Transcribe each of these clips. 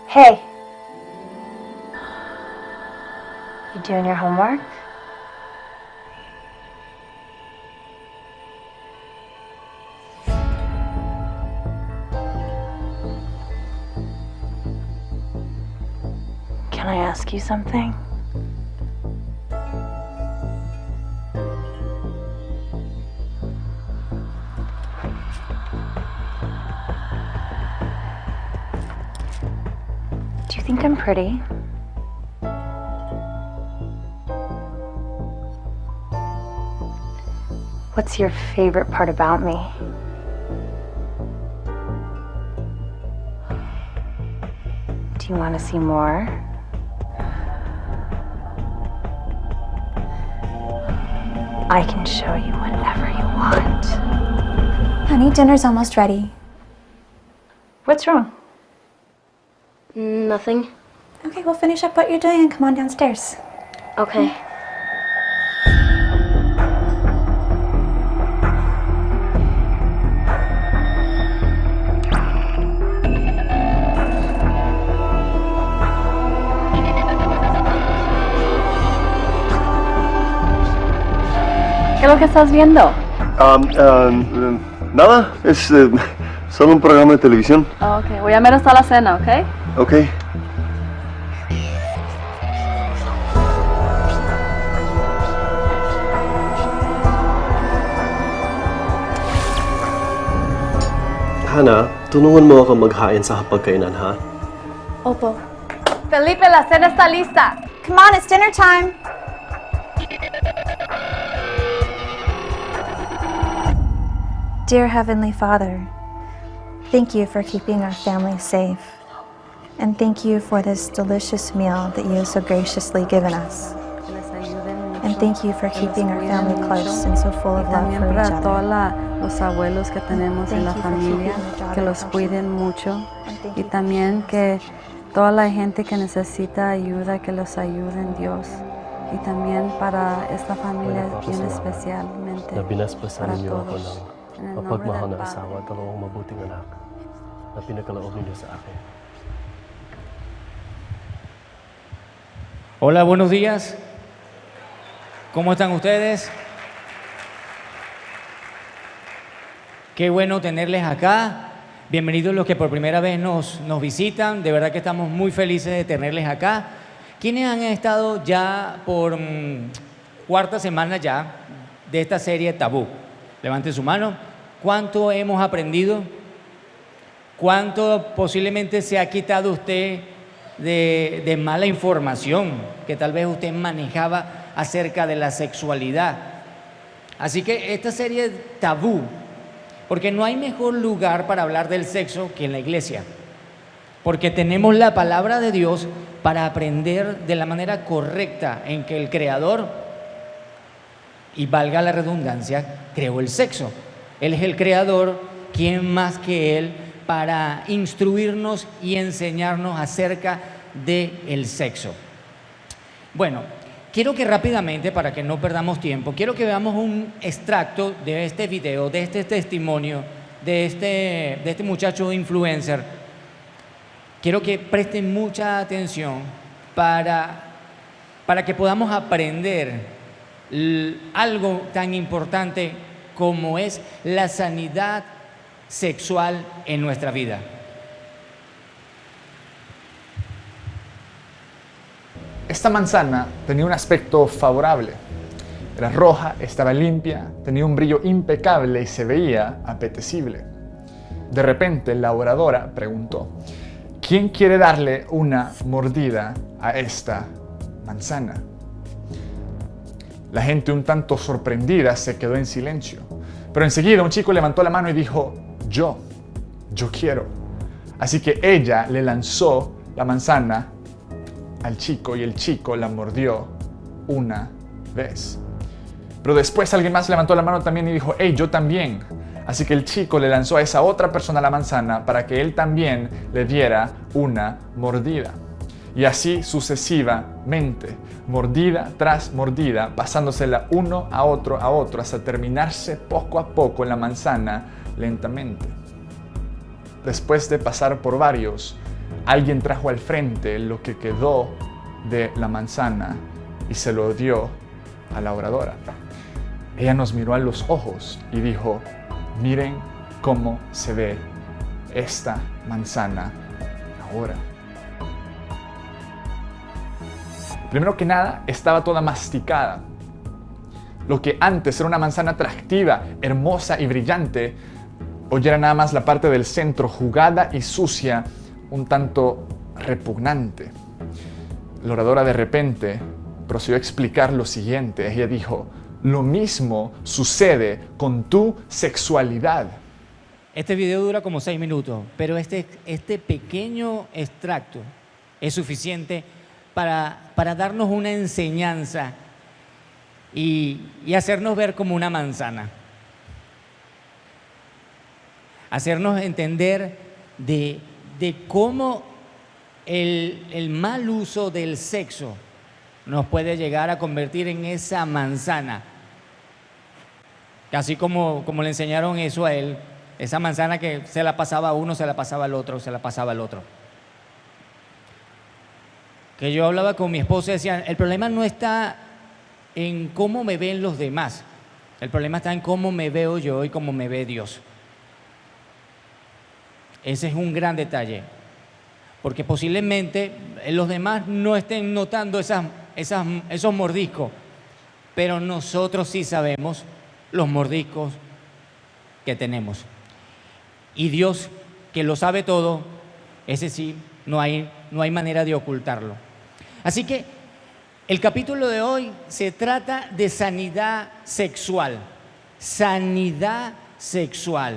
Hey! You doing your homework? Can I ask you something? Do you think I'm pretty? What's your favorite part about me? Do you want to see more? I can show you whatever you want. Honey, dinner's almost ready. What's wrong? Nothing. Okay, we'll finish up what you're doing and come on downstairs. Okay. ¿Qué es lo que estás viendo? Nada, es solo un programa de televisión. Oh, ok, voy a ver hasta la cena, ¿ok? Ok. Hana, tulungan mo ako maghain sa hapagkainan, ha? Opo. Felipe, la cena está lista. Come on, it's dinner time. Dear Heavenly Father, thank you for keeping our family safe. And thank you for this delicious meal that you have so graciously given us. And thank you for keeping our family close and so full of love for each También para other. todos los abuelos que tenemos en la familia, que los cuiden mucho. Y también que toda la gente que necesita ayuda, que los ayuden Dios. Y también para esta familia bien especialmente, Na binasbasan para ninyo ako todos. ng En el nombre mapagmahal del na Padre. asawa at dalawang mabuting anak na pinagkaloob ninyo sa akin. Hola, buenos días. ¿Cómo están ustedes? Qué bueno tenerles acá. Bienvenidos los que por primera vez nos visitan. De verdad que estamos muy felices de tenerles acá. ¿Quiénes han estado ya por cuarta semana ya de esta serie Tabú? Levanten su mano. ¿Cuánto hemos aprendido? ¿Cuánto posiblemente se ha quitado usted de mala información que tal vez usted manejaba acerca de la sexualidad? Así que esta serie es Tabú, porque no hay mejor lugar para hablar del sexo que en la iglesia, porque tenemos la palabra de Dios para aprender de la manera correcta en que el Creador, y valga la redundancia, creó el sexo. Él es el Creador, ¿quién más que Él para instruirnos y enseñarnos acerca del sexo? Bueno, quiero que rápidamente, para que no perdamos tiempo, quiero que veamos un extracto de este video, de este testimonio, de este muchacho influencer. Quiero que presten mucha atención para que podamos aprender algo tan importante como es la sanidad sexual en nuestra vida. Esta manzana tenía un aspecto favorable. Era roja, estaba limpia, tenía un brillo impecable y se veía apetecible. De repente la oradora preguntó: ¿quién quiere darle una mordida a esta manzana? La gente, un tanto sorprendida, se quedó en silencio. Pero enseguida un chico levantó la mano y dijo: yo quiero. Así que ella le lanzó la manzana al chico y el chico la mordió una vez. Pero después alguien más levantó la mano también y dijo: hey, yo también. Así que el chico le lanzó a esa otra persona la manzana para que él también le diera una mordida. Y así sucesivamente, mordida tras mordida, pasándosela uno a otro, hasta terminarse poco a poco la manzana lentamente. Después de pasar por varios, alguien trajo al frente lo que quedó de la manzana y se lo dio a la oradora. Ella nos miró a los ojos y dijo: miren cómo se ve esta manzana ahora. Primero que nada, estaba toda masticada. Lo que antes era una manzana atractiva, hermosa y brillante, hoy era nada más la parte del centro, jugada y sucia, un tanto repugnante. La oradora de repente procedió a explicar lo siguiente. Ella dijo: lo mismo sucede con tu sexualidad. Este video dura como 6 minutos, pero este pequeño extracto es suficiente para darnos una enseñanza y hacernos ver como una manzana. Hacernos entender de cómo el mal uso del sexo nos puede llegar a convertir en esa manzana. Así como le enseñaron eso a él, esa manzana que se la pasaba a uno, se la pasaba al otro, se la pasaba al otro. Que yo hablaba con mi esposa y decía, el problema no está en cómo me ven los demás, el problema está en cómo me veo yo y cómo me ve Dios. Ese es un gran detalle, porque posiblemente los demás no estén notando esos mordiscos, pero nosotros sí sabemos los mordiscos que tenemos. Y Dios, que lo sabe todo, ese sí, no hay manera de ocultarlo. Así que el capítulo de hoy se trata de sanidad sexual. Sanidad sexual.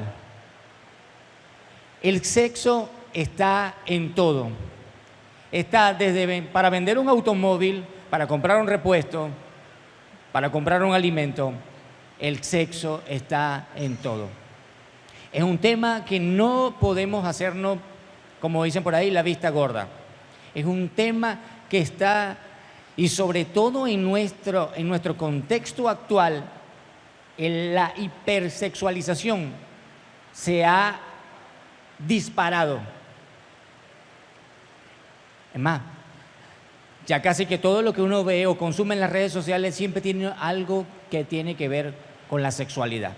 El sexo está en todo. Está desde para vender un automóvil, para comprar un repuesto, para comprar un alimento. El sexo está en todo. Es un tema que no podemos hacernos, como dicen por ahí, la vista gorda. Es un tema que está, y sobre todo en nuestro contexto actual, la hipersexualización se ha disparado. Es más, ya casi que todo lo que uno ve o consume en las redes sociales siempre tiene algo que tiene que ver con la sexualidad.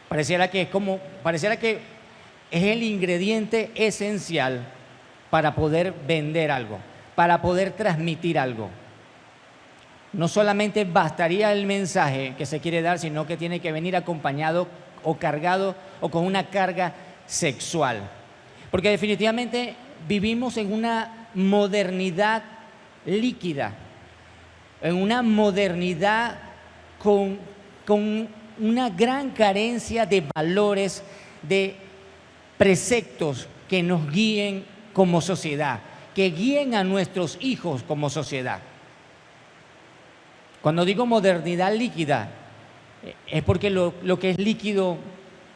Pareciera que es el ingrediente esencial para poder vender algo, para poder transmitir algo. No solamente bastaría el mensaje que se quiere dar, sino que tiene que venir acompañado o cargado o con una carga sexual. Porque definitivamente vivimos en una modernidad líquida, en una modernidad con una gran carencia de valores, de preceptos que nos guíen como sociedad, que guíen a nuestros hijos como sociedad. Cuando digo modernidad líquida, es porque lo que es líquido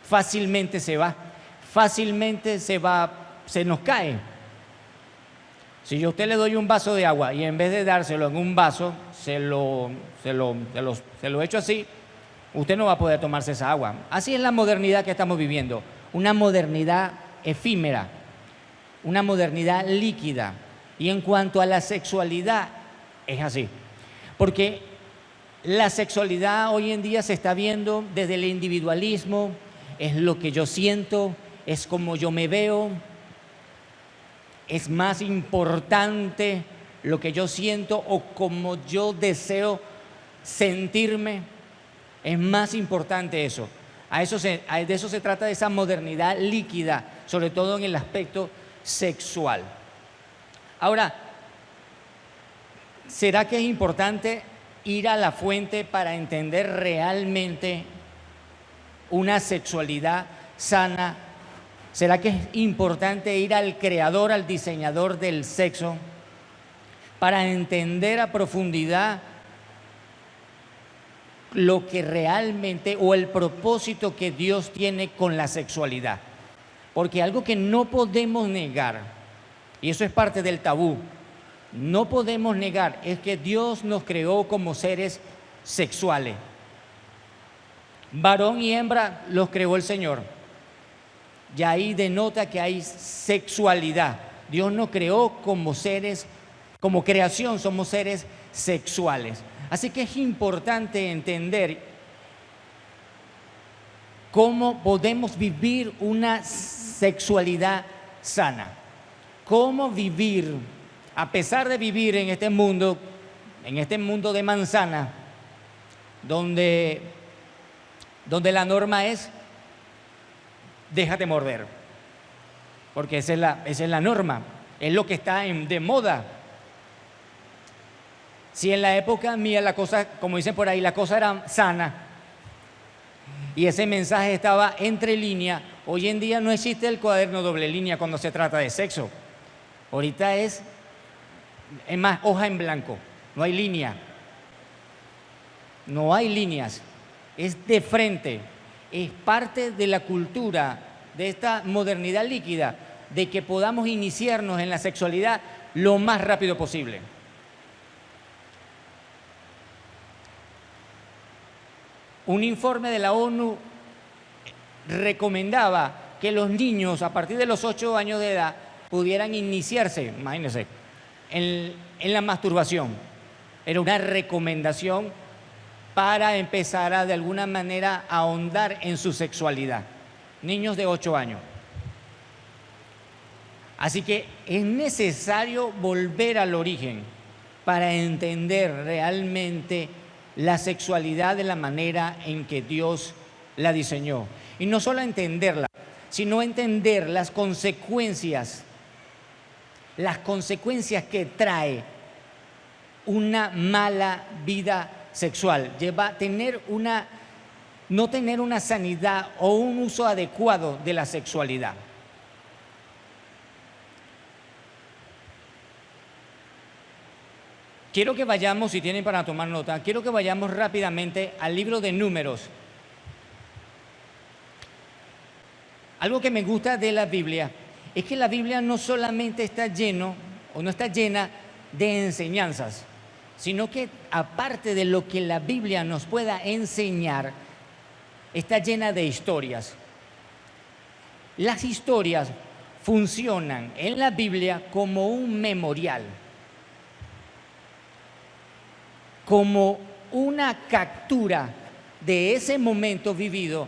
fácilmente se va, se nos cae. Si yo a usted le doy un vaso de agua y en vez de dárselo en un vaso, se lo echo así, usted no va a poder tomarse esa agua. Así es la modernidad que estamos viviendo, una modernidad efímera, una modernidad líquida. Y en cuanto a la sexualidad, es así. Porque la sexualidad hoy en día se está viendo desde el individualismo, es lo que yo siento, es como yo me veo, es más importante lo que yo siento o como yo deseo sentirme, es más importante eso. De eso se trata, de esa modernidad líquida, sobre todo en el aspecto sexual. Ahora, ¿será que es importante ir a la fuente para entender realmente una sexualidad sana? ¿Será que es importante ir al creador, al diseñador del sexo, para entender a profundidad lo que realmente o el propósito que Dios tiene con la sexualidad? Porque algo que no podemos negar, y eso es parte del tabú, no podemos negar, es que Dios nos creó como seres sexuales. Varón y hembra los creó el Señor. ya ahí denota que hay sexualidad. Dios nos creó como seres, como creación somos seres sexuales. Así que es importante entender cómo podemos vivir una sexualidad sana. Cómo vivir, a pesar de vivir en este mundo de manzana, donde la norma es déjate morder, porque esa es la norma, es lo que está de moda. Si en la época mía la cosa, como dicen por ahí, la cosa era sana y ese mensaje estaba entre líneas, hoy en día no existe el cuaderno doble línea cuando se trata de sexo. Ahorita es más hoja en blanco, no hay línea, no hay líneas, es de frente, es parte de la cultura de esta modernidad líquida, de que podamos iniciarnos en la sexualidad lo más rápido posible. Un informe de la ONU recomendaba que los niños a partir de los 8 años de edad pudieran iniciarse, imagínense, en la masturbación. Era una recomendación para empezar a de alguna manera a ahondar en su sexualidad. Niños de 8 años. Así que es necesario volver al origen para entender realmente la sexualidad de la manera en que Dios la diseñó. Y no solo entenderla, sino entender las consecuencias que trae una mala vida sexual. No tener una sanidad o un uso adecuado de la sexualidad. Quiero que vayamos, si tienen para tomar nota, quiero que vayamos rápidamente al libro de Números. Algo que me gusta de la Biblia es que la Biblia no solamente está llena de enseñanzas, sino que aparte de lo que la Biblia nos pueda enseñar, está llena de historias. Las historias funcionan en la Biblia como un memorial, como una captura de ese momento vivido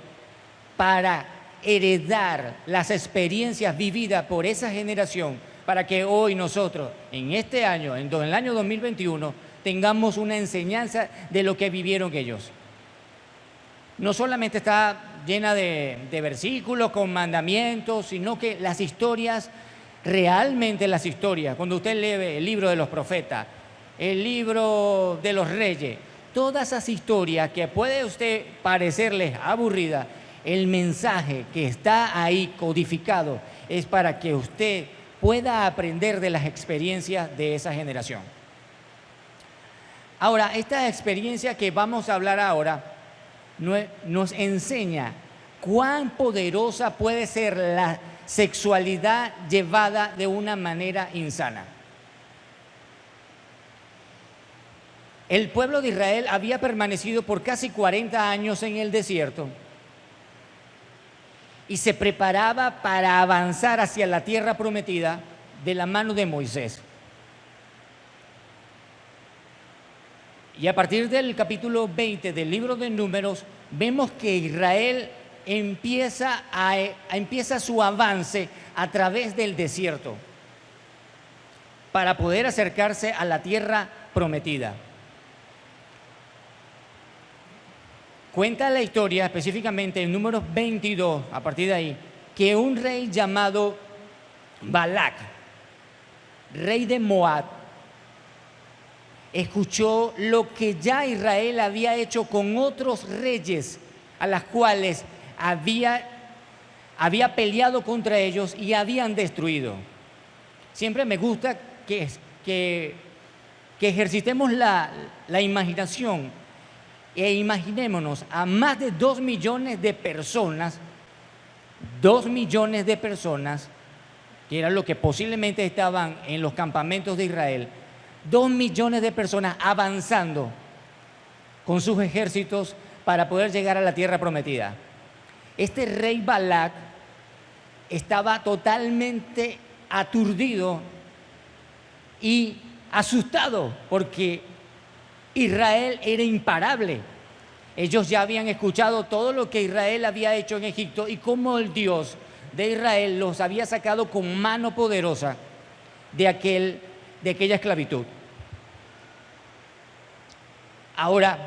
para heredar las experiencias vividas por esa generación, para que hoy nosotros, en este año, en el año 2021, tengamos una enseñanza de lo que vivieron ellos. No solamente está llena de versículos con mandamientos, sino que las historias, realmente las historias, cuando usted lee el libro de los profetas, el libro de los reyes, todas esas historias que puede usted parecerles aburridas, el mensaje que está ahí codificado es para que usted pueda aprender de las experiencias de esa generación. Ahora, esta experiencia que vamos a hablar ahora nos enseña cuán poderosa puede ser la sexualidad llevada de una manera insana. El pueblo de Israel había permanecido por casi 40 años en el desierto y se preparaba para avanzar hacia la tierra prometida de la mano de Moisés. Y a partir del capítulo 20 del libro de Números, vemos que Israel empieza su avance a través del desierto para poder acercarse a la tierra prometida. Cuenta la historia, específicamente en Números 22, a partir de ahí, que un rey llamado Balac, rey de Moab, escuchó lo que ya Israel había hecho con otros reyes a las cuales había peleado contra ellos y habían destruido. Siempre me gusta que ejercitemos la imaginación e imaginémonos a más de 2 millones de personas, 2 millones de personas, que era lo que posiblemente estaban en los campamentos de Israel, 2 millones de personas avanzando con sus ejércitos para poder llegar a la tierra prometida. Este rey Balac estaba totalmente aturdido y asustado porque Israel era imparable. Ellos ya habían escuchado todo lo que Israel había hecho en Egipto y cómo el Dios de Israel los había sacado con mano poderosa de aquella esclavitud. Ahora,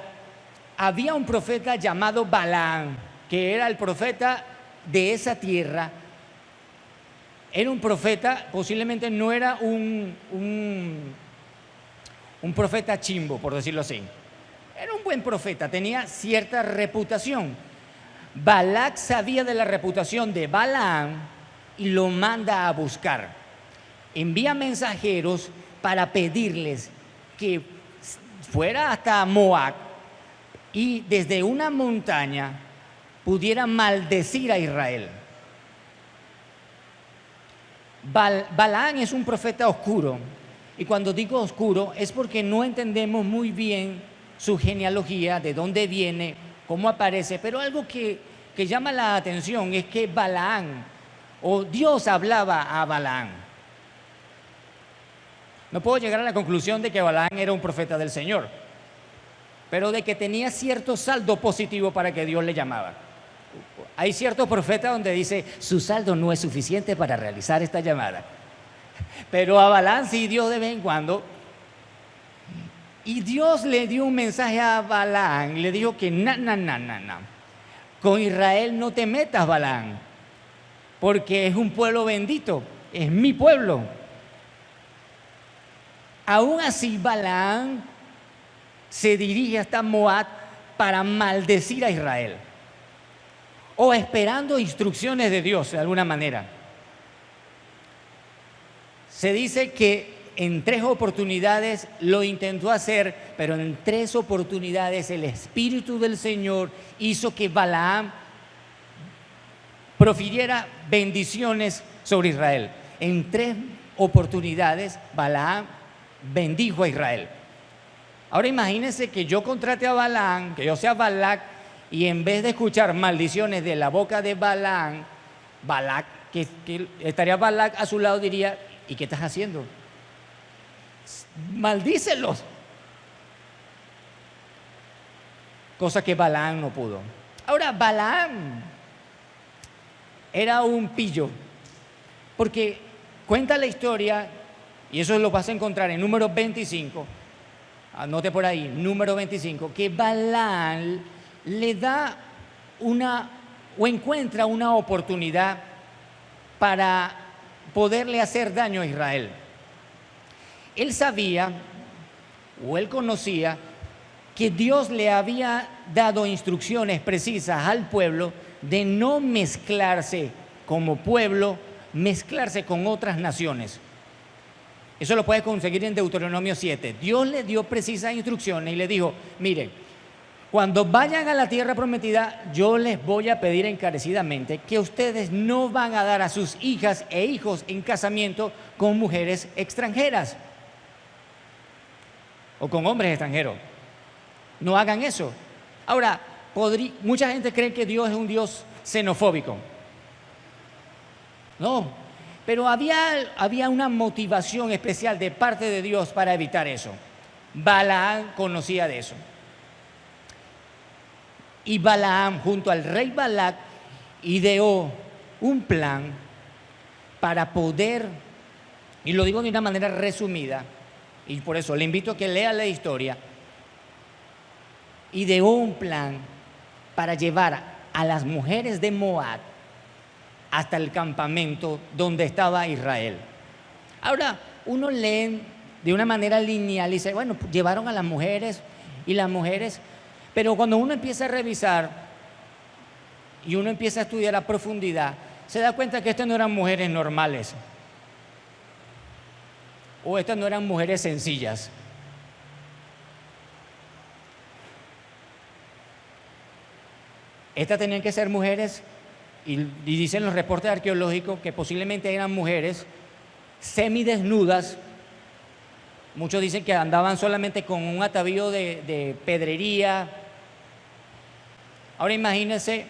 había un profeta llamado Balaam, que era el profeta de esa tierra. Era un profeta, posiblemente no era un profeta chimbo, por decirlo así. Era un buen profeta, tenía cierta reputación. Balac sabía de la reputación de Balaam y lo manda a buscar. Envía mensajeros para pedirles que fuera hasta Moab y desde una montaña pudiera maldecir a Israel. Balaam es un profeta oscuro, y cuando digo oscuro es porque no entendemos muy bien su genealogía, de dónde viene, cómo aparece, pero algo que llama la atención es que Balaam, o Dios hablaba a Balaam. No puedo llegar a la conclusión de que Balaam era un profeta del Señor, pero de que tenía cierto saldo positivo para que Dios le llamaba. Hay ciertos profetas donde dice, su saldo no es suficiente para realizar esta llamada. Pero a Balaam sí, Dios de vez en cuando. Y Dios le dio un mensaje a Balaam, le dijo que no. Con Israel no te metas, Balaam, porque es un pueblo bendito, es mi pueblo. Aún así, Balaam se dirige hasta Moab para maldecir a Israel, o esperando instrucciones de Dios de alguna manera. Se dice que en 3 oportunidades lo intentó hacer, pero en 3 oportunidades el Espíritu del Señor hizo que Balaam profiriera bendiciones sobre Israel. En 3 oportunidades Balaam bendijo a Israel. Ahora imagínense que yo contrate a Balaam, que yo sea Balac, y en vez de escuchar maldiciones de la boca de Balaam, Balac, que estaría Balac a su lado, diría, ¿y qué estás haciendo? Maldícelos. Cosa que Balaam no pudo. Ahora, Balaam era un pillo, porque cuenta la historia, y eso lo vas a encontrar en número 25, anote por ahí, número 25, que Balaam le da o encuentra una oportunidad para poderle hacer daño a Israel. Él sabía, o él conocía, que Dios le había dado instrucciones precisas al pueblo de no mezclarse como pueblo, mezclarse con otras naciones. Eso lo puedes conseguir en Deuteronomio 7. Dios le dio precisas instrucciones y le dijo, mire, cuando vayan a la tierra prometida, yo les voy a pedir encarecidamente que ustedes no van a dar a sus hijas e hijos en casamiento con mujeres extranjeras o con hombres extranjeros. No hagan eso. Ahora, mucha gente cree que Dios es un Dios xenofóbico. No, pero había una motivación especial de parte de Dios para evitar eso. Balaam conocía de eso. Y Balaam, junto al rey Balac, ideó un plan para poder, y lo digo de una manera resumida, y por eso le invito a que lea la historia, ideó un plan para llevar a las mujeres de Moab hasta el campamento donde estaba Israel. Ahora, uno lee de una manera lineal y dice, bueno, llevaron a las mujeres y las mujeres, pero cuando uno empieza a revisar y uno empieza a estudiar a profundidad, se da cuenta que estas no eran mujeres normales o estas no eran mujeres sencillas. Estas tenían que ser mujeres, y dicen los reportes arqueológicos que posiblemente eran mujeres semidesnudas. Muchos dicen que andaban solamente con un atavío de pedrería. Ahora imagínense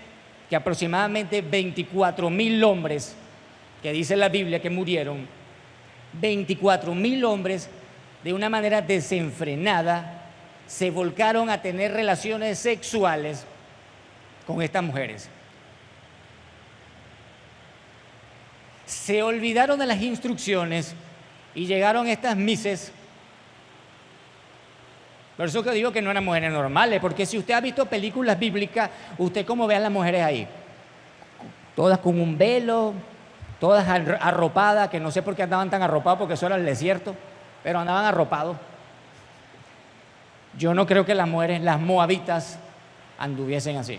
que aproximadamente 24,000 hombres que dice la Biblia que murieron 24,000 hombres de una manera desenfrenada, se volcaron a tener relaciones sexuales con estas mujeres. Se olvidaron de las instrucciones y llegaron estas mises. Por eso que digo que no eran mujeres normales, porque si usted ha visto películas bíblicas, usted cómo ve a las mujeres ahí, todas con un velo, todas arropadas, que no sé por qué andaban tan arropadas, porque eso era el desierto, pero andaban arropados. Yo no creo que las mujeres, las moabitas, anduviesen así.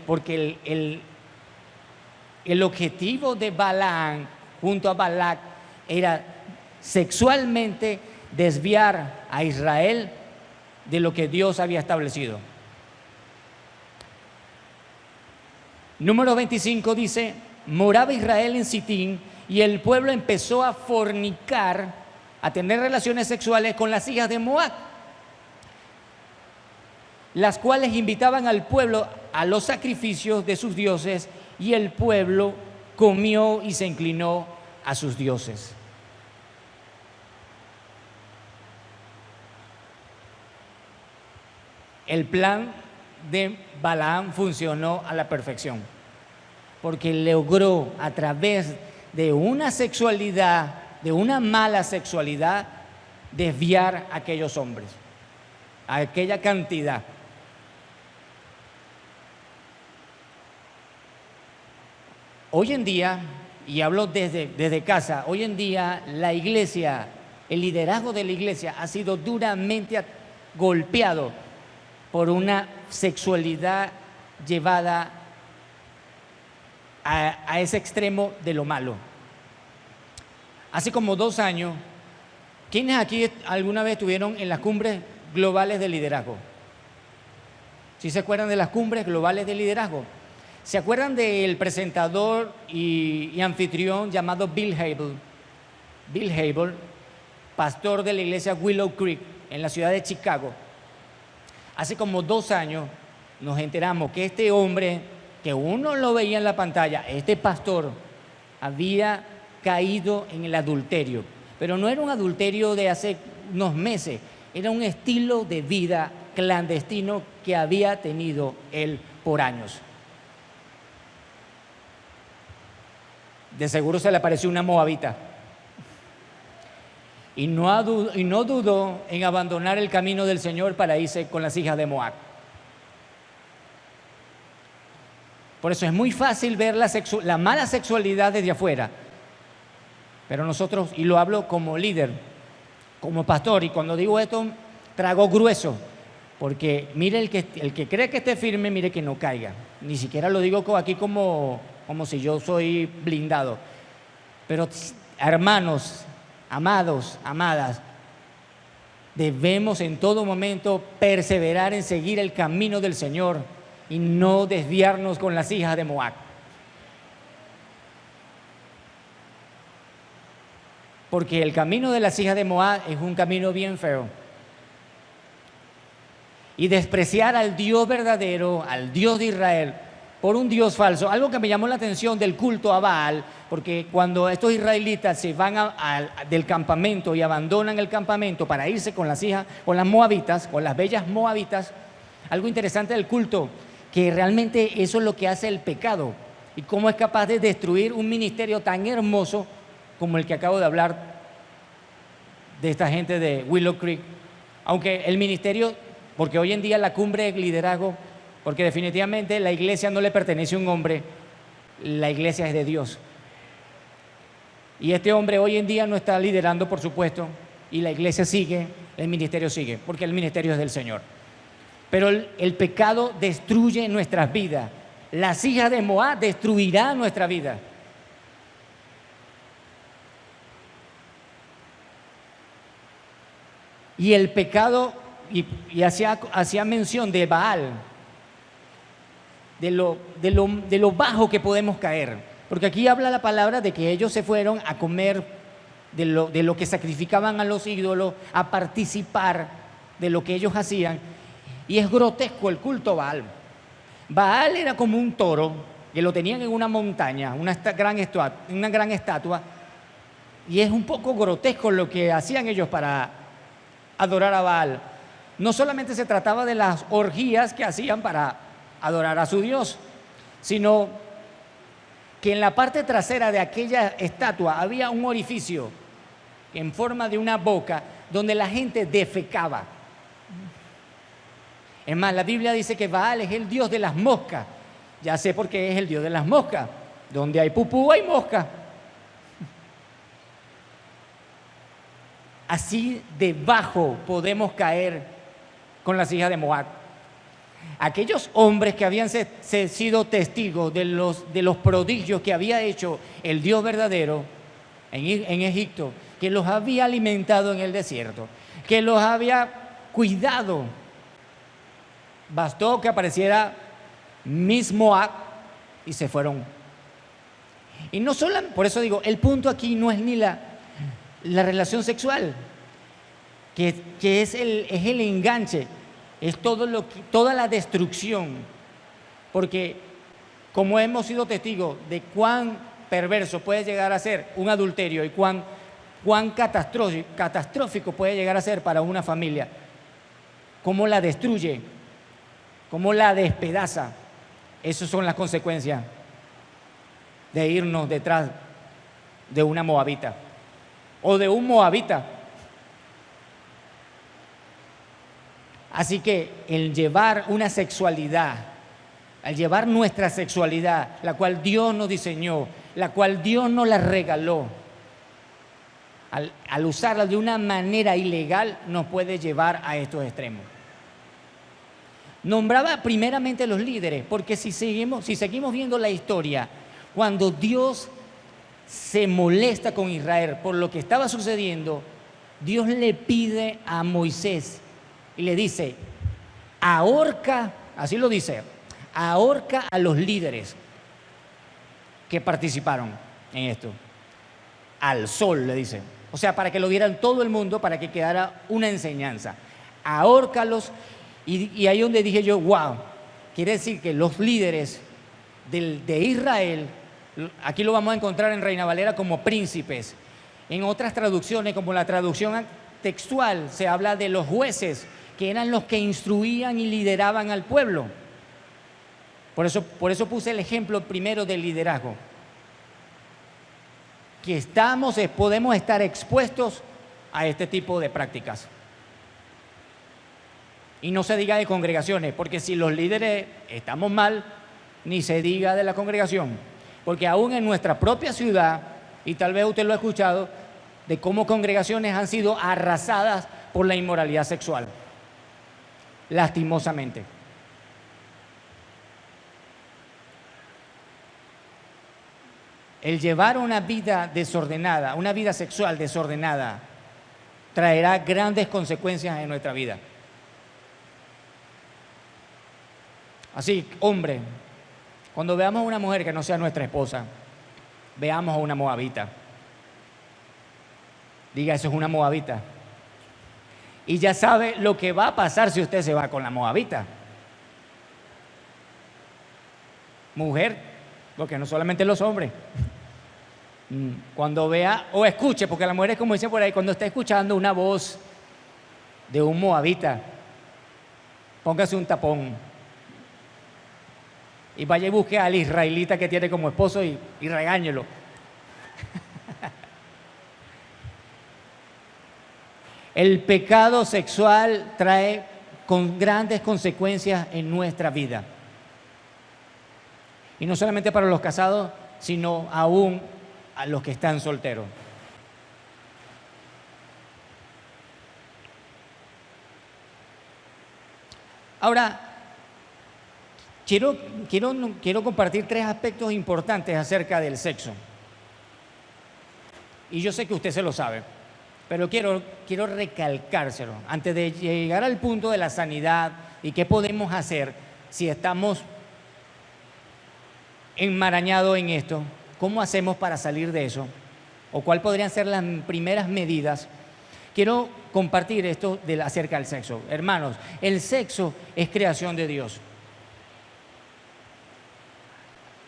Porque el objetivo de Balaam junto a Balac era sexualmente desviar a Israel de lo que Dios había establecido. Número 25 dice: moraba Israel en Sitín y el pueblo empezó a fornicar, a tener relaciones sexuales con las hijas de Moab, las cuales invitaban al pueblo a los sacrificios de sus dioses, y el pueblo comió y se inclinó a sus dioses. El plan de Balaam funcionó a la perfección, porque logró a través de una sexualidad, de una mala sexualidad, desviar a aquellos hombres, a aquella cantidad. Hoy en día, y hablo desde casa, hoy en día la iglesia, el liderazgo de la iglesia ha sido duramente golpeado por una sexualidad llevada a ese extremo de lo malo. Hace como 2 años, ¿quiénes aquí alguna vez estuvieron en las cumbres globales de liderazgo? ¿Sí se acuerdan de las cumbres globales de liderazgo? ¿Se acuerdan del presentador y anfitrión llamado Bill Hybel? Bill Hybel, pastor de la iglesia Willow Creek en la ciudad de Chicago. Hace como 2 años nos enteramos que este hombre, que uno lo veía en la pantalla, este pastor, había caído en el adulterio. Pero no era un adulterio de hace unos meses, era un estilo de vida clandestino que había tenido él por años. De seguro se le apareció una moabita. Y no dudó en abandonar el camino del Señor para irse con las hijas de Moab. Por eso es muy fácil ver la mala sexualidad desde afuera. Pero nosotros, y lo hablo como líder, como pastor, y cuando digo esto, trago grueso. Porque mire, el que cree que esté firme, mire que no caiga. Ni siquiera lo digo aquí como si yo soy blindado. Pero hermanos, amados, amadas, debemos en todo momento perseverar en seguir el camino del Señor y no desviarnos con las hijas de Moab. Porque el camino de las hijas de Moab es un camino bien feo. Y despreciar al Dios verdadero, al Dios de Israel, por un Dios falso. Algo que me llamó la atención del culto a Baal, porque cuando estos israelitas se van del campamento y abandonan el campamento para irse con las hijas, con las moabitas, con las bellas moabitas, algo interesante del culto, que realmente eso es lo que hace el pecado y cómo es capaz de destruir un ministerio tan hermoso como el que acabo de hablar de esta gente de Willow Creek. Aunque el ministerio, porque hoy en día la cumbre de liderazgo, porque definitivamente la iglesia no le pertenece a un hombre, la iglesia es de Dios. Y este hombre hoy en día no está liderando, por supuesto, y la iglesia sigue, el ministerio sigue, porque el ministerio es del Señor. Pero el pecado destruye nuestras vidas. Las hijas de Moab destruirán nuestra vida. Y el pecado, y hacía mención de Baal, de lo bajo que podemos caer. Porque aquí habla la palabra de que ellos se fueron a comer de lo que sacrificaban a los ídolos, a participar de lo que ellos hacían. Y es grotesco el culto a Baal. Baal era como un toro que lo tenían en una montaña, una gran estatua, y es un poco grotesco lo que hacían ellos para adorar a Baal. No solamente se trataba de las orgías que hacían para adorar a su Dios, sino que en la parte trasera de aquella estatua había un orificio en forma de una boca donde la gente defecaba. Es más, la Biblia dice que Baal es el dios de las moscas. Ya sé por qué es el dios de las moscas. Donde hay pupú hay mosca. Así debajo podemos caer con las hijas de Moab. Aquellos hombres que habían sido testigos de los prodigios que había hecho el Dios verdadero en Egipto, que los había alimentado en el desierto, que los había cuidado. Bastó que apareciera Miss Moab y se fueron. Y no solo, por eso digo, el punto aquí no es ni la relación sexual, que es el enganche, es toda la destrucción. Porque como hemos sido testigos de cuán perverso puede llegar a ser un adulterio y cuán catastrófico puede llegar a ser para una familia, cómo la destruye, cómo la despedaza. Esas son las consecuencias de irnos detrás de una moabita o de un moabita. Así que el llevar una sexualidad, al llevar nuestra sexualidad, la cual Dios nos diseñó, la cual Dios nos la regaló, al usarla de una manera ilegal, nos puede llevar a estos extremos. Nombraba primeramente a los líderes, porque si seguimos viendo la historia, cuando Dios se molesta con Israel por lo que estaba sucediendo, Dios le pide a Moisés y le dice: ahorca, así lo dice, ahorca a los líderes que participaron en esto. Al sol, le dice. O sea, para que lo vieran todo el mundo, para que quedara una enseñanza. Ahórcalos. Y ahí donde dije yo, wow, quiere decir que los líderes de Israel, aquí lo vamos a encontrar en Reina Valera como príncipes. En otras traducciones, como la traducción textual, se habla de los jueces, que eran los que instruían y lideraban al pueblo. Por eso puse el ejemplo primero del liderazgo. Que podemos estar expuestos a este tipo de prácticas. Y no se diga de congregaciones, porque si los líderes estamos mal, ni se diga de la congregación. Porque aún en nuestra propia ciudad, y tal vez usted lo ha escuchado, de cómo congregaciones han sido arrasadas por la inmoralidad sexual. Lastimosamente. El llevar una vida desordenada, una vida sexual desordenada, traerá grandes consecuencias en nuestra vida. Así, hombre, cuando veamos a una mujer que no sea nuestra esposa, veamos a una moabita. Diga, eso es una moabita. Y ya sabe lo que va a pasar si usted se va con la moabita. Mujer, porque no solamente los hombres. Cuando vea o escuche, porque la mujer es como dice por ahí, cuando está escuchando una voz de un moabita, póngase un tapón. Y vaya y busque al israelita que tiene como esposo y regáñelo. El pecado sexual trae con grandes consecuencias en nuestra vida. Y no solamente para los casados, sino aún a los que están solteros. Ahora, quiero compartir 3 aspectos importantes acerca del sexo. Y yo sé que usted se lo sabe, pero quiero recalcárselo antes de llegar al punto de la sanidad y qué podemos hacer si estamos enmarañados en esto. ¿Cómo hacemos para salir de eso? ¿O cuáles podrían ser las primeras medidas? Quiero compartir esto acerca del sexo. Hermanos, el sexo es creación de Dios.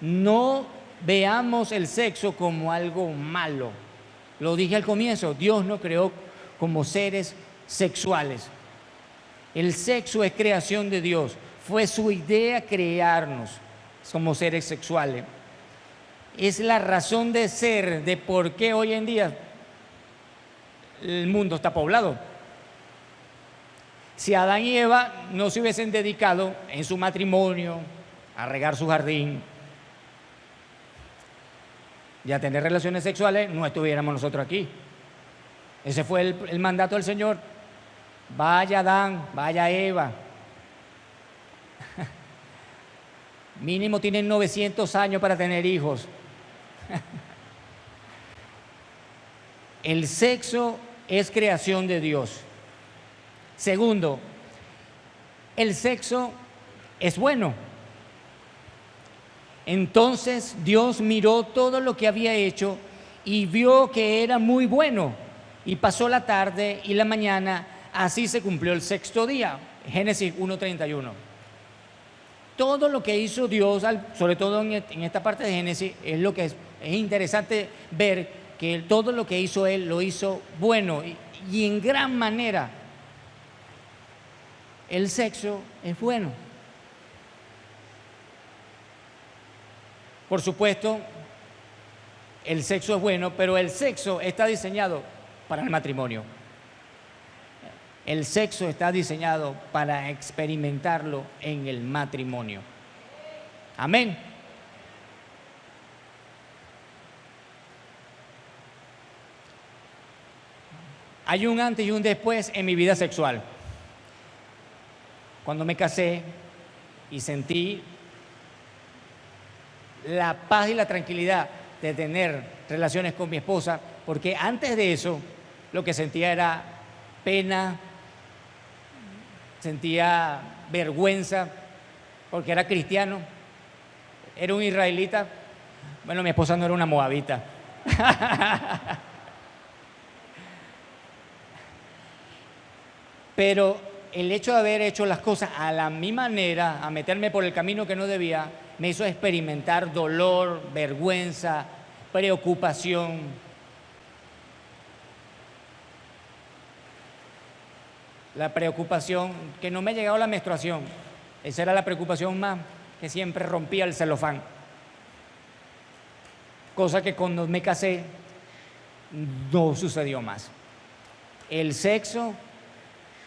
no veamos el sexo como algo malo. Lo dije al comienzo, Dios nos creó como seres sexuales. El sexo es creación de Dios. Fue su idea crearnos como seres sexuales. Es la razón de ser de por qué hoy en día el mundo está poblado. Si Adán y Eva no se hubiesen dedicado en su matrimonio a regar su jardín y a tener relaciones sexuales, no estuviéramos nosotros aquí. Ese fue el mandato del Señor. Vaya Adán, vaya Eva. Mínimo tienen 900 años para tener hijos. El sexo es creación de Dios. Segundo, el sexo es bueno. Entonces Dios miró todo lo que había hecho y vio que era muy bueno. Y pasó la tarde y la mañana, así se cumplió el sexto día. Génesis 1:31. Todo lo que hizo Dios, sobre todo en esta parte de Génesis, es lo que es interesante ver que todo lo que hizo Él lo hizo bueno y en gran manera. El sexo es bueno. Por supuesto, el sexo es bueno, pero el sexo está diseñado para el matrimonio. El sexo está diseñado para experimentarlo en el matrimonio. Amén. Hay un antes y un después en mi vida sexual. Cuando me casé y sentí la paz y la tranquilidad de tener relaciones con mi esposa, porque antes de eso lo que sentía era pena, sentía vergüenza, porque era cristiano, era un israelita. Bueno, mi esposa no era una moabita. Pero el hecho de haber hecho las cosas a mi manera, a meterme por el camino que no debía, me hizo experimentar dolor, vergüenza, preocupación. La preocupación, que no me ha llegado la menstruación, esa era la preocupación más que siempre rompía el celofán. Cosa que cuando me casé no sucedió más. El sexo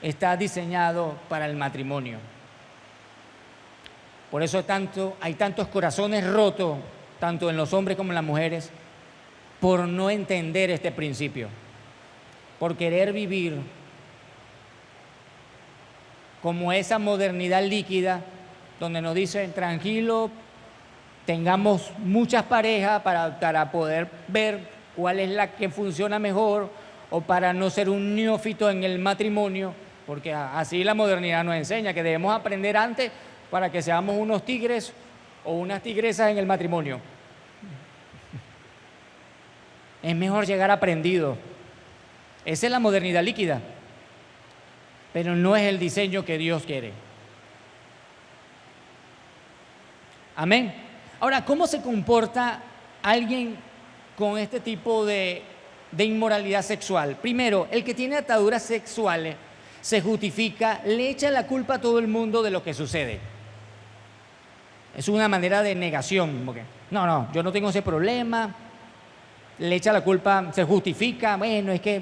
está diseñado para el matrimonio. Por eso hay tantos corazones rotos, tanto en los hombres como en las mujeres, por no entender este principio, por querer vivir como esa modernidad líquida, donde nos dicen, tranquilo, tengamos muchas parejas para poder ver cuál es la que funciona mejor, o para no ser un neófito en el matrimonio, porque así la modernidad nos enseña que debemos aprender antes para que seamos unos tigres o unas tigresas en el matrimonio. Es mejor llegar aprendido. Esa es la modernidad líquida, pero no es el diseño que Dios quiere. Amén. Ahora, ¿cómo se comporta alguien con este tipo de inmoralidad sexual? Primero, el que tiene ataduras sexuales se justifica, le echa la culpa a todo el mundo de lo que sucede. Es una manera de negación. Porque, no, yo no tengo ese problema. Le echa la culpa, se justifica. Bueno, es que,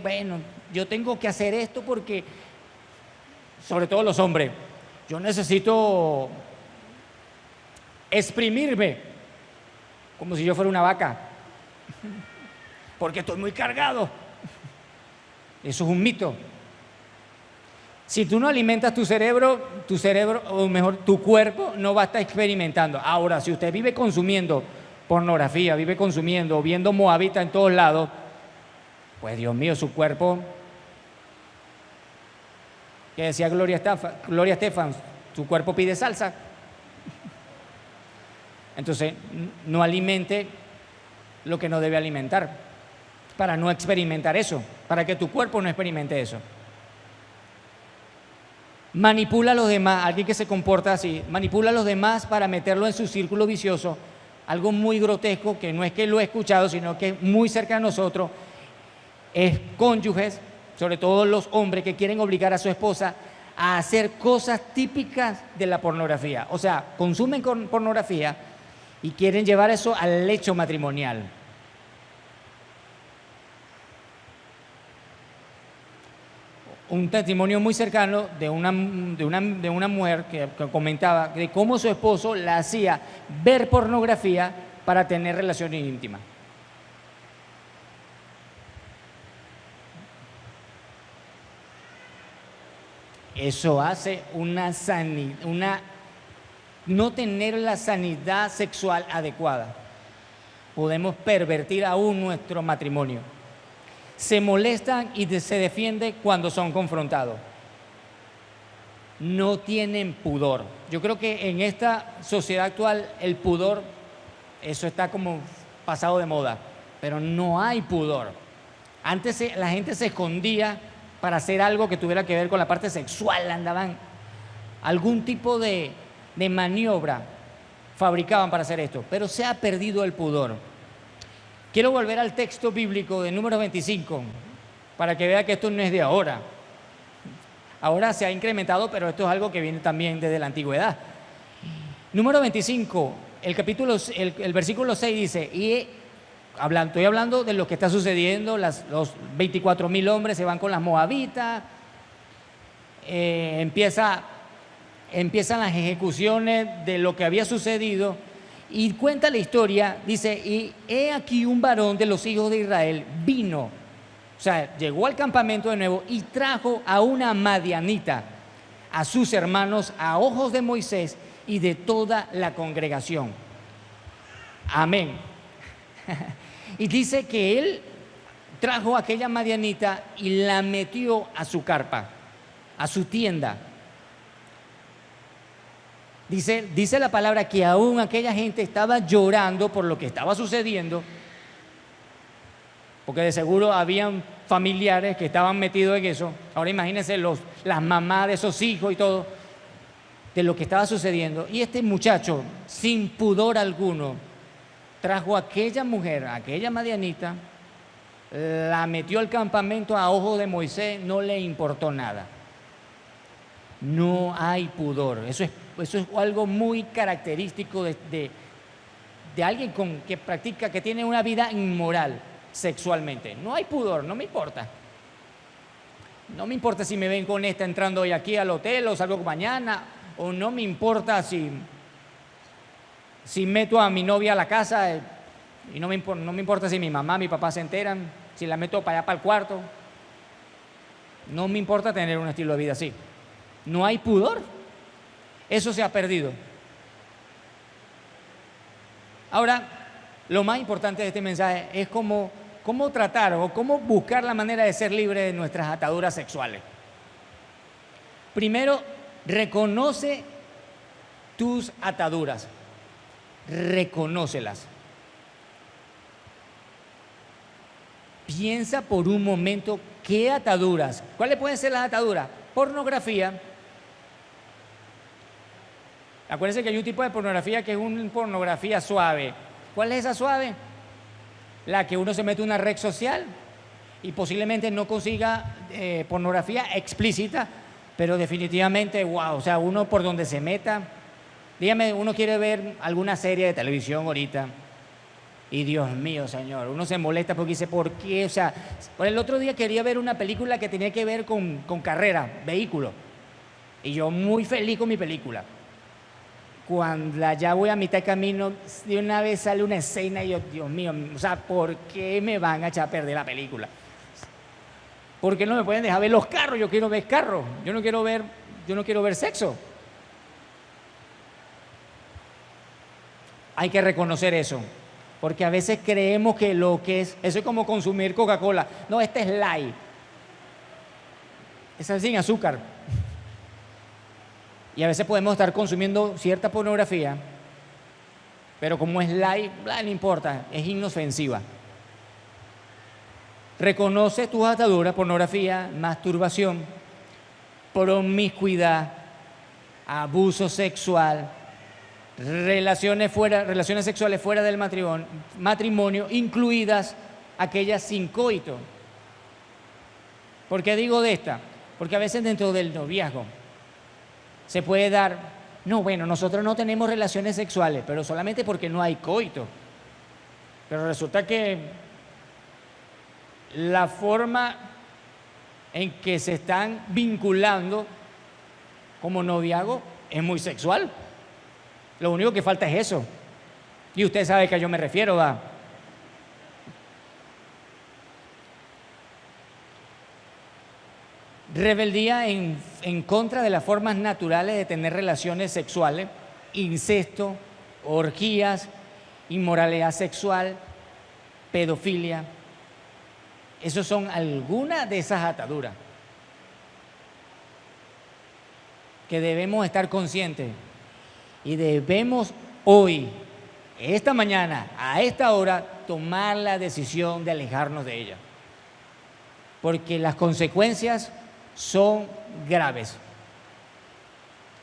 yo tengo que hacer esto porque, sobre todo los hombres, yo necesito exprimirme como si yo fuera una vaca, porque estoy muy cargado. Eso es un mito. Si tú no alimentas tu cerebro, o mejor, tu cuerpo no va a estar experimentando. Ahora, si usted vive consumiendo pornografía, vive consumiendo, viendo moabita en todos lados, pues Dios mío, su cuerpo, que decía Gloria Estefan, su cuerpo pide salsa. Entonces, no alimente lo que no debe alimentar, para no experimentar eso, para que tu cuerpo no experimente eso. Manipula a los demás, alguien que se comporta así, manipula a los demás para meterlo en su círculo vicioso, algo muy grotesco, que no es que lo he escuchado, sino que es muy cerca de nosotros, es cónyuges, sobre todo los hombres, que quieren obligar a su esposa a hacer cosas típicas de la pornografía. O sea, consumen pornografía y quieren llevar eso al lecho matrimonial. Un testimonio muy cercano de una mujer que comentaba de cómo su esposo la hacía ver pornografía para tener relaciones íntimas. Eso hace no tener la sanidad sexual adecuada. Podemos pervertir aún nuestro matrimonio. Se molestan y se defienden cuando son confrontados. No tienen pudor. Yo creo que en esta sociedad actual el pudor, eso está como pasado de moda, pero no hay pudor. Antes la gente se escondía para hacer algo que tuviera que ver con la parte sexual, andaban algún tipo de maniobra, fabricaban para hacer esto, pero se ha perdido el pudor. Quiero volver al texto bíblico de Números 25, para que vea que esto no es de ahora. Ahora se ha incrementado, pero esto es algo que viene también desde la antigüedad. Número 25, el versículo 6 dice, estoy hablando de lo que está sucediendo, los 24,000 hombres se van con las moabitas, empiezan las ejecuciones de lo que había sucedido, y cuenta la historia, dice, y he aquí un varón de los hijos de Israel vino, o sea, llegó al campamento de nuevo y trajo a una madianita, a sus hermanos, a ojos de Moisés y de toda la congregación. Amén. Y dice que él trajo a aquella madianita y la metió a su carpa, a su tienda. Dice la palabra que aún aquella gente estaba llorando por lo que estaba sucediendo, porque de seguro habían familiares que estaban metidos en eso. Ahora imagínense las mamás de esos hijos y todo, de lo que estaba sucediendo. Y este muchacho, sin pudor alguno, trajo a aquella mujer, a aquella madianita, la metió al campamento a ojos de Moisés, no le importó nada. No hay pudor. Eso es algo muy característico de alguien que tiene una vida inmoral sexualmente. No hay pudor, no me importa. No me importa si me ven con esta entrando hoy aquí al hotel o salgo mañana, o no me importa si meto a mi novia a la casa y no me importa si mi mamá, mi papá se enteran, si la meto para allá para el cuarto. No me importa tener un estilo de vida así. No hay pudor. Eso se ha perdido. Ahora, lo más importante de este mensaje es cómo tratar o cómo buscar la manera de ser libre de nuestras ataduras sexuales. Primero, reconoce tus ataduras. Reconócelas. Piensa por un momento qué ataduras. ¿Cuáles pueden ser las ataduras? Pornografía. Acuérdense que hay un tipo de pornografía que es una pornografía suave. ¿Cuál es esa suave? La que uno se mete en una red social y posiblemente no consiga pornografía explícita, pero definitivamente, wow, o sea, uno por donde se meta. Dígame, uno quiere ver alguna serie de televisión ahorita y Dios mío, Señor, uno se molesta porque dice, ¿por qué? O sea, por el otro día quería ver una película que tenía que ver con carrera, vehículo, y yo muy feliz con mi película. Cuando ya voy a mitad de camino, de una vez sale una escena y yo, Dios mío, o sea, ¿por qué me van a echar a perder la película? ¿Por qué no me pueden dejar ver los carros? Yo quiero ver carros, yo no quiero ver sexo. Hay que reconocer eso, porque a veces creemos que lo que es, eso es como consumir Coca-Cola. No, este es light. Esa es sin azúcar. Y a veces podemos estar consumiendo cierta pornografía, pero como es light, no importa, es inofensiva. Reconoce tus ataduras: pornografía, masturbación, promiscuidad, abuso sexual, relaciones sexuales fuera del matrimonio, incluidas aquellas sin coito. ¿Por qué digo de esta? Porque a veces dentro del noviazgo se puede dar, no, bueno, nosotros no tenemos relaciones sexuales, pero solamente porque no hay coito. Pero resulta que la forma en que se están vinculando como noviazgo es muy sexual. Lo único que falta es eso. Y usted sabe a qué yo me refiero, ¿va? Rebeldía en contra de las formas naturales de tener relaciones sexuales, incesto, orgías, inmoralidad sexual, pedofilia. Esas son algunas de esas ataduras que debemos estar conscientes y debemos hoy, esta mañana, a esta hora, tomar la decisión de alejarnos de ella. Porque las consecuencias son graves.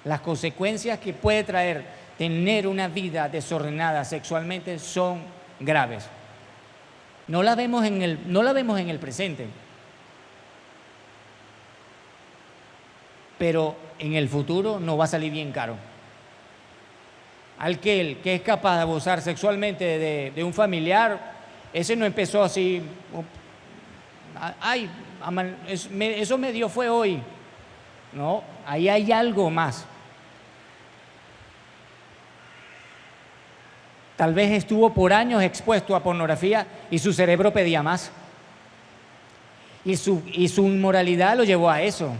Las consecuencias que puede traer tener una vida desordenada sexualmente son graves. No la vemos en el presente, pero en el futuro nos va a salir bien caro. Aquel que es capaz de abusar sexualmente de un familiar, ese no empezó así, ay, eso me dio fue hoy. No, ahí hay algo más. Tal vez estuvo por años expuesto a pornografía y su cerebro pedía más. Y su inmoralidad lo llevó a eso.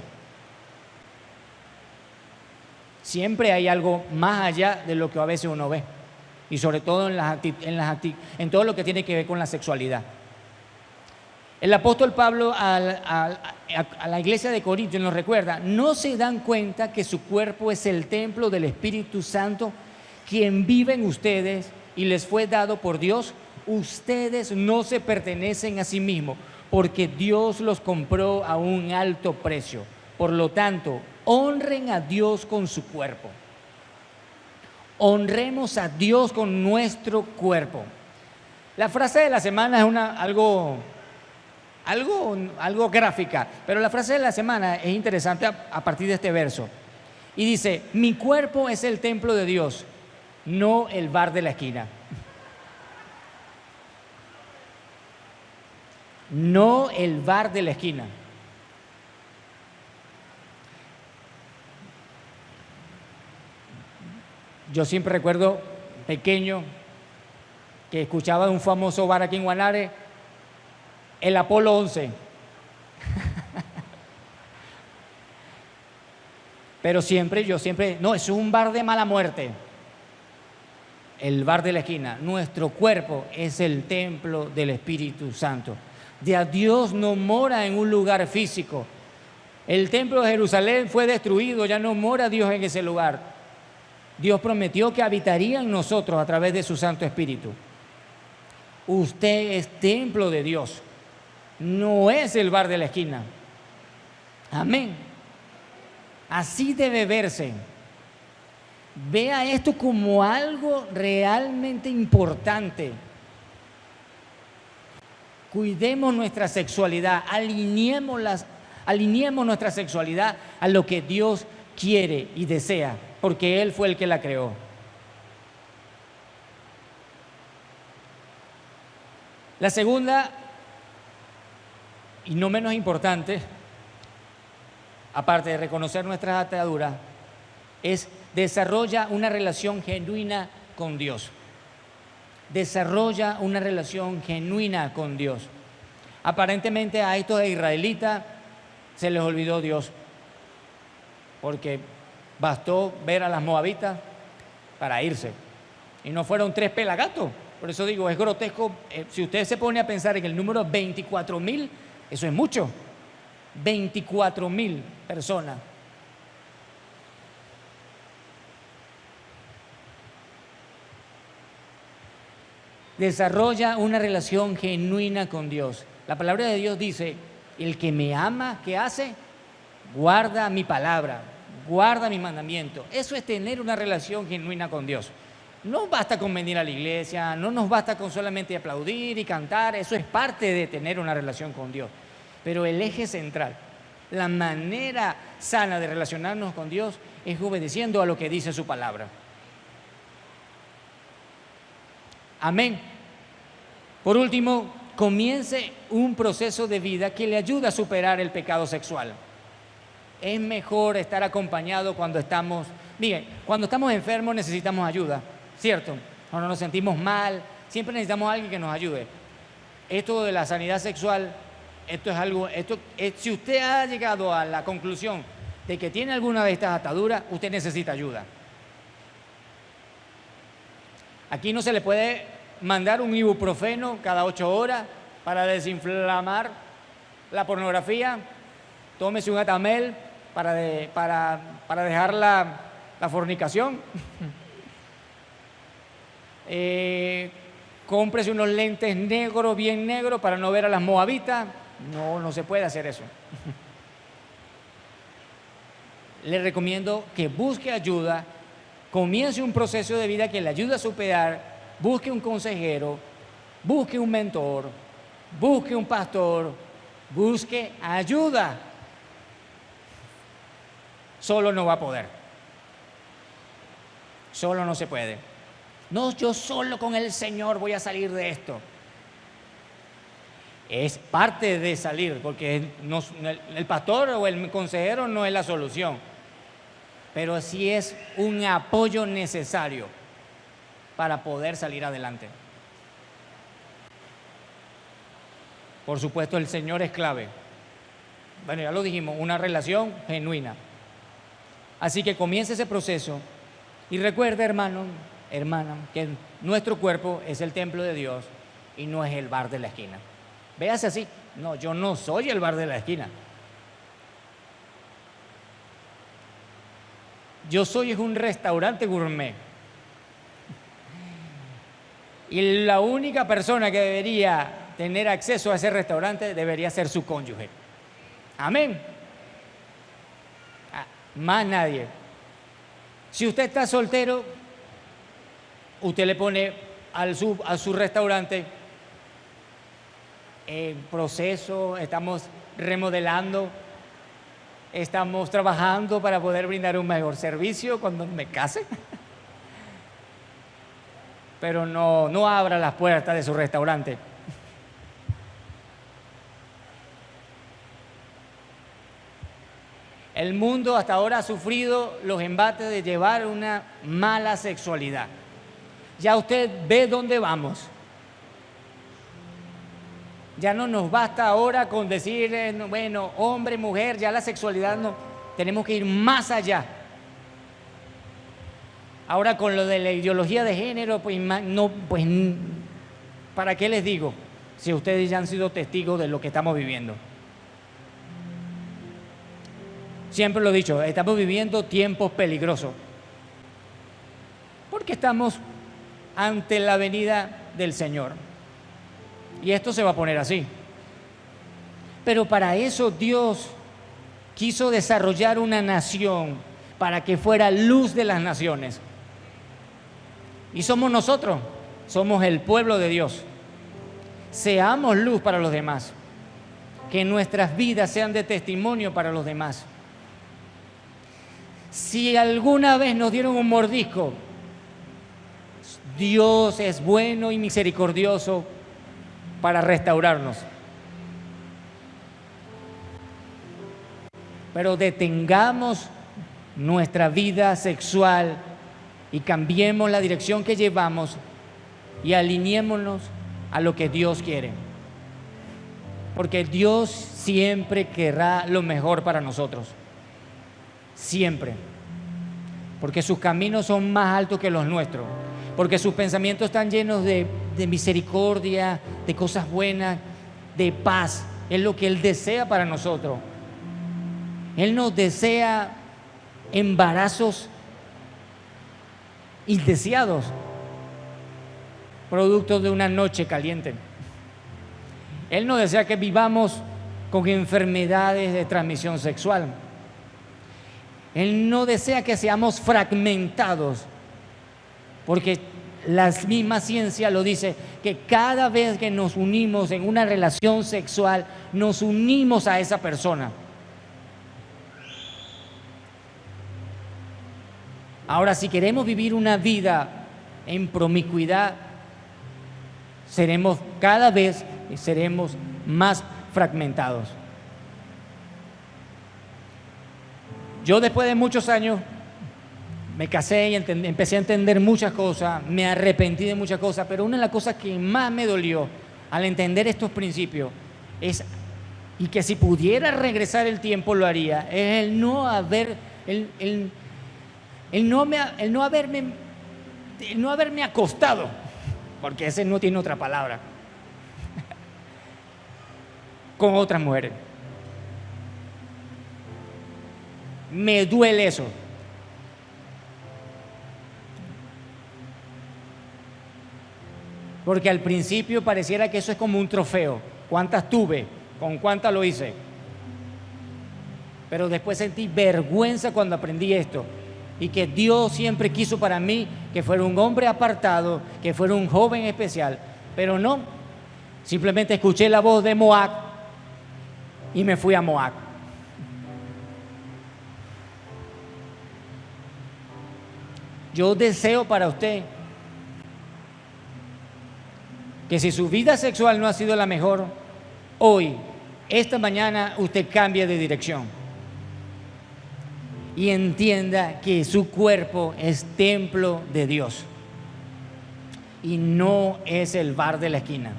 Siempre hay algo más allá de lo que a veces uno ve. Y sobre todo en todo lo que tiene que ver con la sexualidad. El apóstol Pablo a la iglesia de Corinto nos recuerda, ¿no se dan cuenta que su cuerpo es el templo del Espíritu Santo, quien vive en ustedes y les fue dado por Dios? Ustedes no se pertenecen a sí mismos, porque Dios los compró a un alto precio. Por lo tanto, honren a Dios con su cuerpo. Honremos a Dios con nuestro cuerpo. La frase de la semana es algo gráfica, pero la frase de la semana es interesante a partir de este verso. Y dice, mi cuerpo es el templo de Dios, no el bar de la esquina. No el bar de la esquina. Yo siempre recuerdo, pequeño, que escuchaba de un famoso bar aquí en Guanare, el Apolo 11. Pero yo siempre, no, es un bar de mala muerte. El bar de la esquina. Nuestro cuerpo es el templo del Espíritu Santo. Dios no mora en un lugar físico. El templo de Jerusalén fue destruido, ya no mora Dios en ese lugar. Dios prometió que habitaría en nosotros a través de su Santo Espíritu. Usted es templo de Dios, no es el bar de la esquina. Amén. Así debe verse. Vea esto como algo realmente importante. Cuidemos nuestra sexualidad, alineemos nuestra sexualidad a lo que Dios quiere y desea, porque Él fue el que la creó. La segunda, y no menos importante, aparte de reconocer nuestras ataduras, es desarrolla una relación genuina con Dios. Desarrolla una relación genuina con Dios. Aparentemente a estos israelitas se les olvidó Dios, porque bastó ver a las moabitas para irse. Y no fueron 3 pelagatos. Por eso digo, es grotesco. Si usted se pone a pensar en el número 24,000, eso es mucho. 24,000 personas. Desarrolla una relación genuina con Dios. La palabra de Dios dice, el que me ama, ¿qué hace? Guarda mi palabra, guarda mis mandamientos. Eso es tener una relación genuina con Dios. No basta con venir a la iglesia, no nos basta con solamente aplaudir y cantar, eso es parte de tener una relación con Dios. Pero el eje central, la manera sana de relacionarnos con Dios es obedeciendo a lo que dice su palabra. Amén. Por último, comience un proceso de vida que le ayude a superar el pecado sexual. Es mejor estar acompañado cuando estamos... Miren, cuando estamos enfermos necesitamos ayuda, ¿cierto? Cuando nos sentimos mal, siempre necesitamos a alguien que nos ayude. Esto de la sanidad sexual, esto es algo... si usted ha llegado a la conclusión de que tiene alguna de estas ataduras, usted necesita ayuda. Aquí no se le puede mandar un ibuprofeno cada 8 horas para desinflamar la pornografía. Tómese un Atamel para dejar la fornicación. Cómprese unos lentes negros, bien negros, para no ver a las moabitas. No se puede hacer eso. Le recomiendo que busque ayuda, comience un proceso de vida que le ayude a superar, busque un consejero, busque un mentor, busque un pastor, busque ayuda. Solo no va a poder. Solo no se puede. No, yo solo con el Señor voy a salir de esto. Es parte de salir, porque el pastor o el consejero no es la solución, pero sí es un apoyo necesario para poder salir adelante. Por supuesto, el Señor es clave. Bueno, ya lo dijimos, una relación genuina. Así que comience ese proceso y recuerde, hermano, hermana, que nuestro cuerpo es el templo de Dios y no es el bar de la esquina. Véase así. No, yo no soy el bar de la esquina. Yo soy un restaurante gourmet. Y la única persona que debería tener acceso a ese restaurante debería ser su cónyuge. Amén. Más nadie. Si usted está soltero, usted le pone a su restaurante en proceso, estamos remodelando, estamos trabajando para poder brindar un mejor servicio cuando me case. Pero no abra las puertas de su restaurante. El mundo hasta ahora ha sufrido los embates de llevar una mala sexualidad. Ya usted ve dónde vamos. Ya no nos basta ahora con decir, bueno, hombre, mujer, ya la sexualidad no. Tenemos que ir más allá. Ahora con lo de la ideología de género, pues ¿para qué les digo? Si ustedes ya han sido testigos de lo que estamos viviendo. Siempre lo he dicho, estamos viviendo tiempos peligrosos. Porque estamos ante la venida del Señor. Y esto se va a poner así. Pero para eso Dios quiso desarrollar una nación para que fuera luz de las naciones. Y somos nosotros, somos el pueblo de Dios. Seamos luz para los demás. Que nuestras vidas sean de testimonio para los demás. Si alguna vez nos dieron un mordisco, Dios es bueno y misericordioso para restaurarnos. Pero detengamos nuestra vida sexual y cambiemos la dirección que llevamos y alineémonos a lo que Dios quiere. Porque Dios siempre querrá lo mejor para nosotros. Siempre. Porque sus caminos son más altos que los nuestros. Porque sus pensamientos están llenos de misericordia, de cosas buenas, de paz. Es lo que Él desea para nosotros. Él nos desea embarazos indeseados, producto de una noche caliente. Él no desea que vivamos con enfermedades de transmisión sexual. Él no desea que seamos fragmentados, porque la misma ciencia lo dice, que cada vez que nos unimos en una relación sexual, nos unimos a esa persona. Ahora, si queremos vivir una vida en promiscuidad, cada vez seremos más fragmentados. Yo, después de muchos años, me casé y empecé a entender muchas cosas, me arrepentí de muchas cosas, pero una de las cosas que más me dolió al entender estos principios es, y que si pudiera regresar el tiempo lo haría, es el no haberme acostado, porque ese no tiene otra palabra, con otras mujeres. Me duele eso. Porque al principio pareciera que eso es como un trofeo. ¿Cuántas tuve? ¿Con cuántas lo hice? Pero después sentí vergüenza cuando aprendí esto. Y que Dios siempre quiso para mí que fuera un hombre apartado, que fuera un joven especial. Pero no, simplemente escuché la voz de Moab y me fui a Moab. Yo deseo para usted que si su vida sexual no ha sido la mejor, hoy, esta mañana, usted cambie de dirección y entienda que su cuerpo es templo de Dios y no es el bar de la esquina.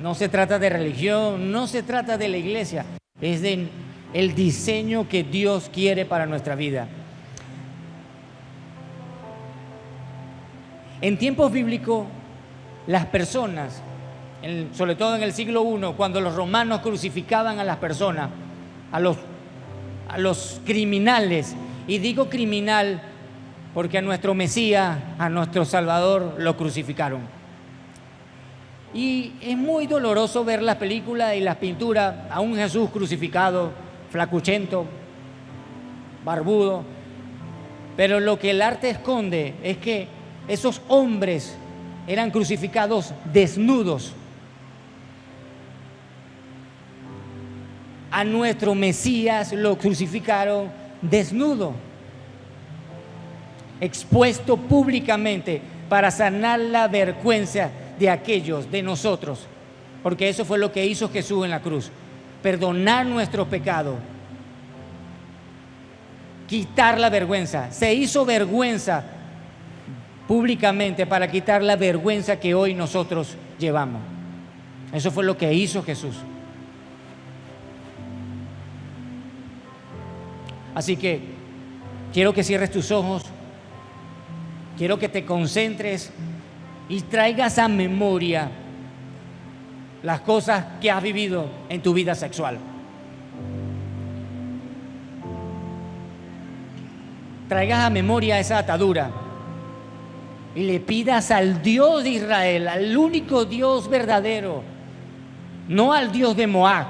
No se trata de religión, no se trata de la iglesia, es de el diseño que Dios quiere para nuestra vida. En tiempos bíblicos, las personas, sobre todo en el siglo I, cuando los romanos crucificaban a las personas, a los criminales, y digo criminal porque a nuestro Mesías, a nuestro Salvador, lo crucificaron. Y es muy doloroso ver las películas y las pinturas a un Jesús crucificado, flacuchento, barbudo, pero lo que el arte esconde es que esos hombres eran crucificados desnudos. A nuestro Mesías lo crucificaron desnudo, expuesto públicamente para sanar la vergüenza de aquellos, de nosotros, porque eso fue lo que hizo Jesús en la cruz, perdonar nuestros pecados, quitar la vergüenza. Se hizo vergüenza públicamente para quitar la vergüenza que hoy nosotros llevamos. Eso fue lo que hizo Jesús. Así que quiero que cierres tus ojos, quiero que te concentres y traigas a memoria las cosas que has vivido en tu vida sexual. Traigas a memoria esa atadura y le pidas al Dios de Israel, al único Dios verdadero, no al Dios de Moab,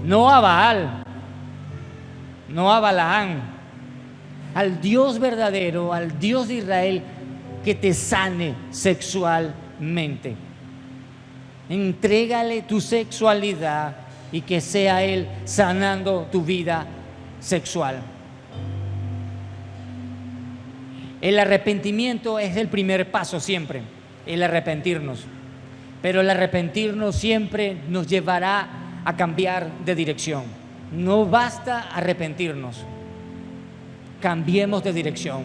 no a Baal, no a Balaam, al Dios verdadero, al Dios de Israel, que te sane sexualmente. Entrégale tu sexualidad y que sea Él sanando tu vida sexual. El arrepentimiento es el primer paso siempre, el arrepentirnos. Pero el arrepentirnos siempre nos llevará a cambiar de dirección. No basta arrepentirnos. Cambiemos de dirección.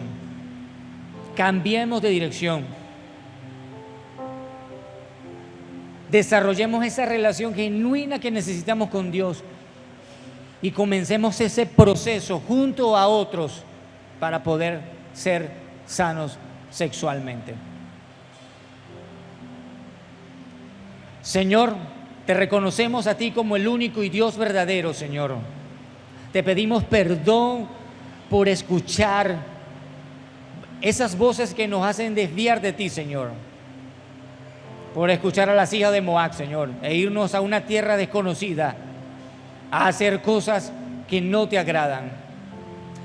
Cambiemos de dirección. Desarrollemos esa relación genuina que necesitamos con Dios y comencemos ese proceso junto a otros para poder ser sanos sexualmente. Señor, te reconocemos a ti como el único y Dios verdadero, Señor. Te pedimos perdón por escuchar esas voces que nos hacen desviar de ti, Señor. por escuchar a las hijas de Moab, Señor, e irnos a una tierra desconocida, a hacer cosas que no te agradan,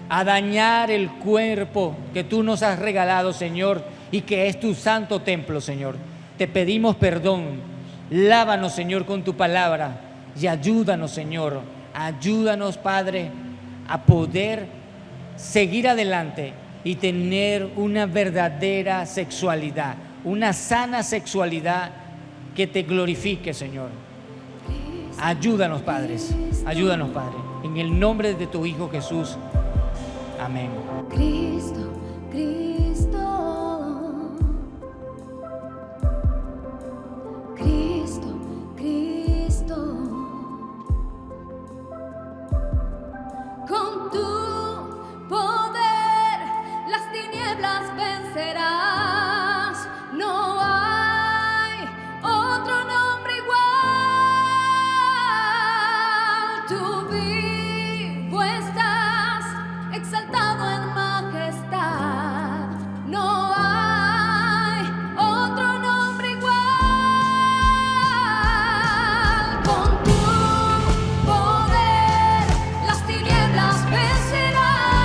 a dañar el cuerpo que tú nos has regalado, Señor, y que es tu santo templo, Señor. Te pedimos perdón, lávanos, Señor, con tu palabra y ayúdanos, Señor, ayúdanos, Padre, a poder seguir adelante y tener una verdadera sexualidad, una sana sexualidad que te glorifique, Señor. Ayúdanos, padres, ayúdanos, Padre, en el nombre de tu Hijo Jesús. Amén. Cristo, Cristo, Cristo, Cristo, con tu poder las tinieblas vencerás. No hay otro nombre igual. Tú vivo estás, exaltado en majestad. No hay otro nombre igual. Con tu poder las tinieblas vencerás.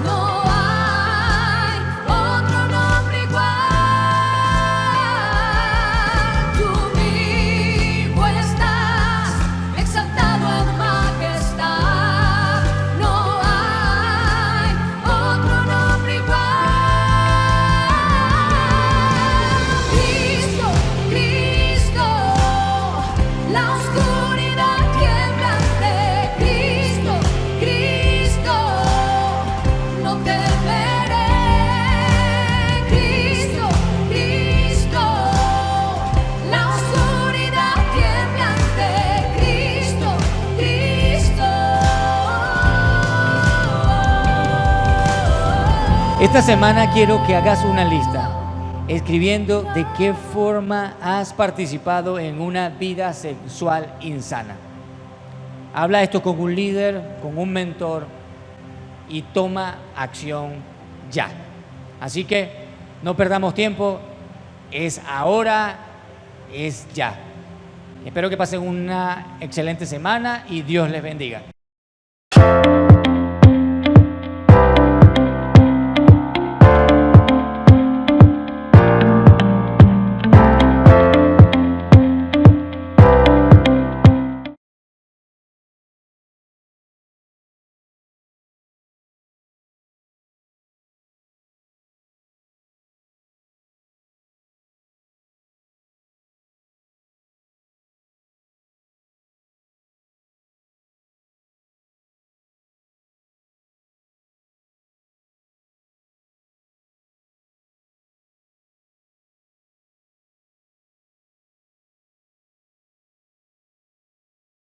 No hay otro nombre igual. Tú vivo estás, exaltado en majestad. No hay otro nombre igual. Cristo, Cristo, la oscuridad tiembla ante Cristo, Cristo, no temeré. Cristo, Cristo, la oscuridad tiembla ante Cristo, Cristo. Esta semana quiero que hagas una lista escribiendo de qué forma has participado en una vida sexual insana. Habla esto con un líder, con un mentor y toma acción ya. Así que no perdamos tiempo, es ahora, es ya. Espero que pasen una excelente semana y Dios les bendiga.